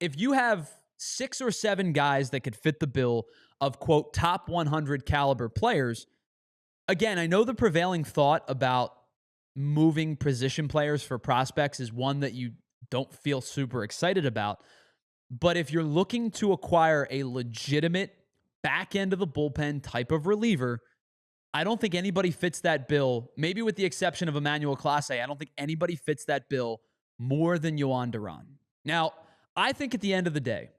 if you have 6 or 7 guys that could fit the bill of, quote, top 100 caliber players, again, I know the prevailing thought about moving position players for prospects is one that you don't feel super excited about. But if you're looking to acquire a legitimate back end of the bullpen type of reliever, I don't think anybody fits that bill, maybe with the exception of Emmanuel Clase. I don't think anybody fits that bill more than Jhoan Durán. Now, I think at the end of the day,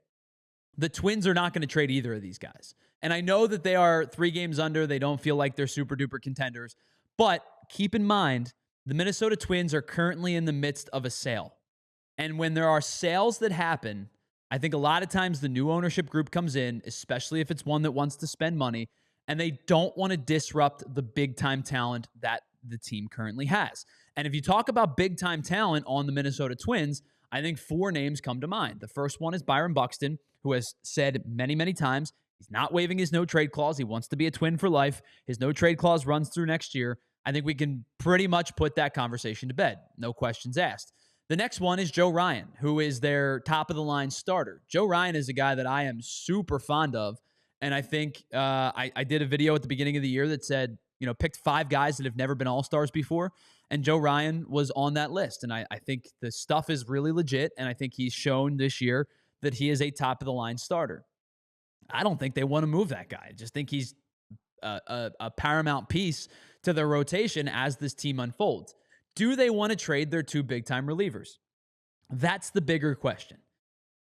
the Twins are not going to trade either of these guys. And I know that they are 3 games under. They don't feel like they're super duper contenders. But keep in mind, the Minnesota Twins are currently in the midst of a sale. And when there are sales that happen, I think a lot of times the new ownership group comes in, especially if it's one that wants to spend money, and they don't want to disrupt the big-time talent that the team currently has. And if you talk about big-time talent on the Minnesota Twins, I think 4 names come to mind. The first one is Byron Buxton, who has said many, many times he's not waiving his no-trade clause. He wants to be a Twin for life. His no-trade clause runs through next year. I think we can pretty much put that conversation to bed. No questions asked. The next one is Joe Ryan, who is their top-of-the-line starter. Joe Ryan is a guy that I am super fond of, and I think I did a video at the beginning of the year that said, picked 5 guys that have never been All-Stars before, and Joe Ryan was on that list. And I think the stuff is really legit, and I think he's shown this year that he is a top-of-the-line starter. I don't think they want to move that guy. I just think he's a paramount piece to their rotation as this team unfolds. Do they want to trade their 2 big-time relievers? That's the bigger question.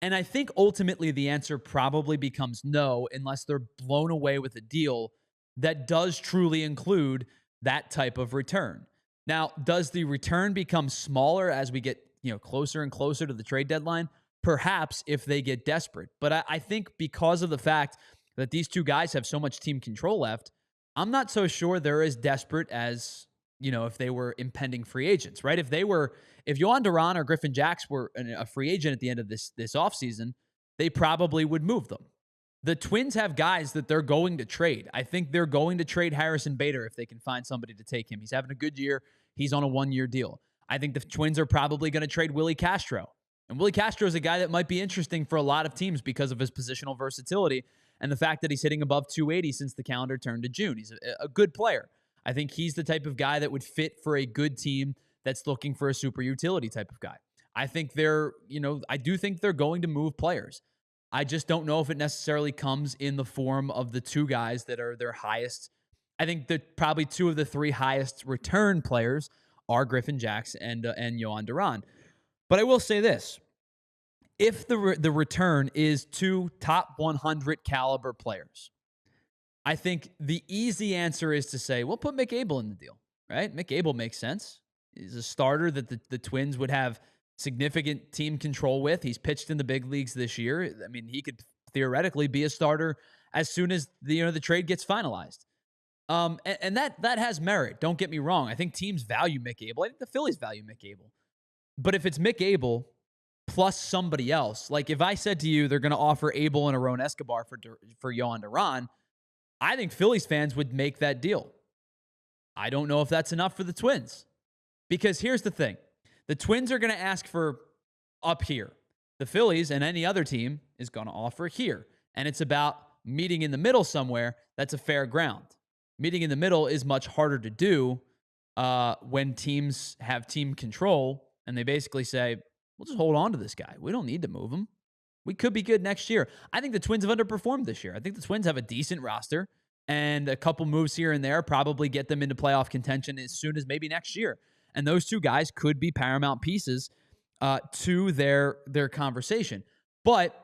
And I think ultimately the answer probably becomes no, unless they're blown away with a deal that does truly include that type of return. Now, does the return become smaller as we get closer and closer to the trade deadline? Perhaps, if they get desperate. But I think because of the fact that these 2 guys have so much team control left, I'm not so sure they're as desperate as if they were impending free agents, right? If Jhoan Durán or Griffin Jax were a free agent at the end of this offseason, they probably would move them. The Twins have guys that they're going to trade. I think they're going to trade Harrison Bader if they can find somebody to take him. He's having a good year. He's on a 1-year deal. I think the Twins are probably going to trade Willie Castro. And Willie Castro is a guy that might be interesting for a lot of teams because of his positional versatility and the fact that he's hitting above 280 since the calendar turned to June. He's a good player. I think he's the type of guy that would fit for a good team that's looking for a super utility type of guy. I think I do think they're going to move players. I just don't know if it necessarily comes in the form of the 2 guys that are their highest. I think that probably 2 of the 3 highest return players are Griffin Jax and Jhoan Durán. But I will say this. If the return is 2 top 100 caliber players, I think the easy answer is to say, well, put Mick Abel in the deal, right? Mick Abel makes sense. He's a starter that the Twins would have significant team control with. He's pitched in the big leagues this year. I mean, he could theoretically be a starter as soon as the trade gets finalized. And that has merit. Don't get me wrong. I think teams value Mick Abel. I think the Phillies value Mick Abel. But if it's Mick Abel plus somebody else, like if I said to you they're going to offer Abel and Aron Escobar for Jhoan Durán, I think Phillies fans would make that deal. I don't know if that's enough for the Twins. Because here's the thing. The Twins are going to ask for up here. The Phillies and any other team is going to offer here. And it's about meeting in the middle somewhere that's a fair ground. Meeting in the middle is much harder to do when teams have team control and they basically say, we'll just hold on to this guy. We don't need to move him. We could be good next year. I think the Twins have underperformed this year. I think the Twins have a decent roster, and a couple moves here and there probably get them into playoff contention as soon as maybe next year. And those 2 guys could be paramount pieces to their conversation. But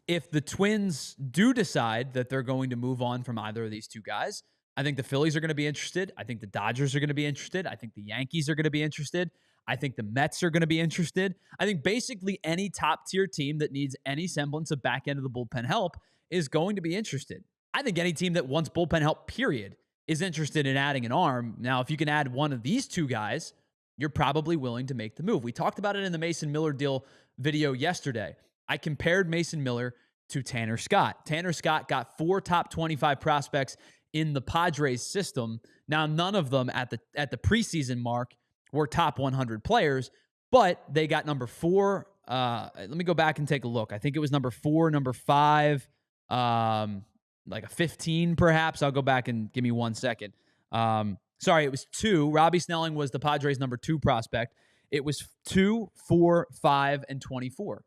if the Twins do decide that they're going to move on from either of these 2 guys, I think the Phillies are going to be interested. I think the Dodgers are going to be interested. I think the Yankees are going to be interested. I think the Mets are going to be interested. I think basically any top-tier team that needs any semblance of back end of the bullpen help is going to be interested. I think any team that wants bullpen help, period, is interested in adding an arm. Now, if you can add one of these 2 guys, you're probably willing to make the move. We talked about it in the Mason Miller deal video yesterday. I compared Mason Miller to Tanner Scott. Tanner Scott got 4 top 25 prospects in the Padres system. Now, none of them at the preseason mark were top 100 players, but they got number 4 Let me go back and take a look. I think it was number 4, number 5, like a 15 perhaps. I'll go back and give me 1 second. Sorry, it was 2. Robbie Snelling was the Padres' number 2 prospect. It was 2, 4, 5, and 24.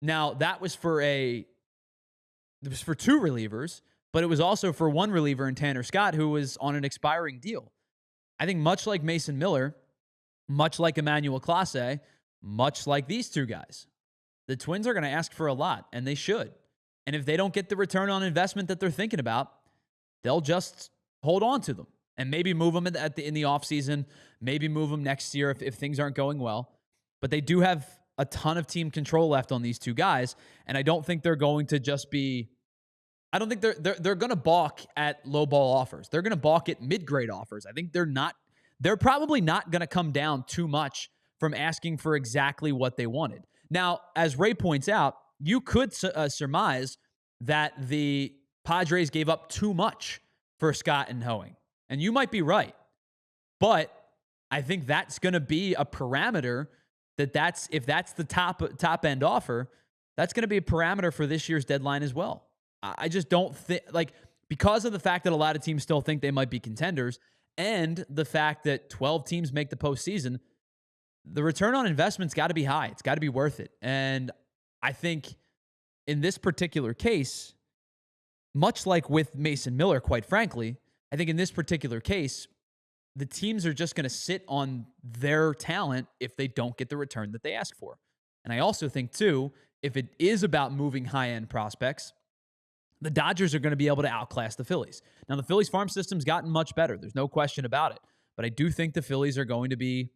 Now, that was for 2 relievers, but it was also for 1 reliever in Tanner Scott, who was on an expiring deal. I think much like Mason Miller, much like Emmanuel Clase, much like these 2 guys, the Twins are going to ask for a lot, and they should. And if they don't get the return on investment that they're thinking about, they'll just hold on to them and maybe move them in the offseason, maybe move them next year if things aren't going well. But they do have a ton of team control left on these 2 guys, and I don't think they're going to just be – I don't think they're going to balk at low ball offers. They're going to balk at mid-grade offers. I think they're probably not going to come down too much from asking for exactly what they wanted. Now, as Ray points out, you could surmise that the Padres gave up too much for Scott and Hoeing. And you might be right. But I think that's going to be a parameter if that's the top end offer, that's going to be a parameter for this year's deadline as well. I just don't think, because of the fact that a lot of teams still think they might be contenders and the fact that 12 teams make the postseason, the return on investment's got to be high. It's got to be worth it. And I think in this particular case, much like with Mason Miller, quite frankly, I think in this particular case, the teams are just going to sit on their talent if they don't get the return that they ask for. And I also think, too, if it is about moving high-end prospects, the Dodgers are going to be able to outclass the Phillies. Now, the Phillies farm system's gotten much better. There's no question about it. But I do think the Phillies are going to be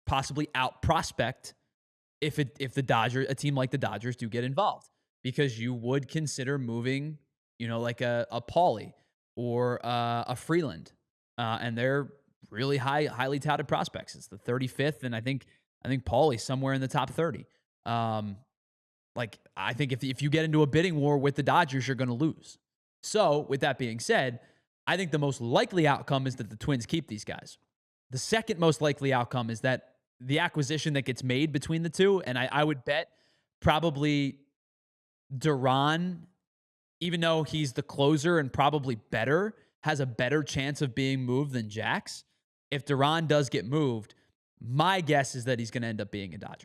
possibly out-prospect if a team like the Dodgers do get involved. Because you would consider moving, like a PHLY or a Freeland. And they're really highly touted prospects. It's the 35th, and I think PHLY's somewhere in the top 30. I think if you get into a bidding war with the Dodgers, you're going to lose. So, with that being said, I think the most likely outcome is that the Twins keep these guys. The second most likely outcome is that the acquisition that gets made between the two, and I would bet probably Durán, even though he's the closer and probably better, has a better chance of being moved than Jax. If Durán does get moved, my guess is that he's going to end up being a Dodger.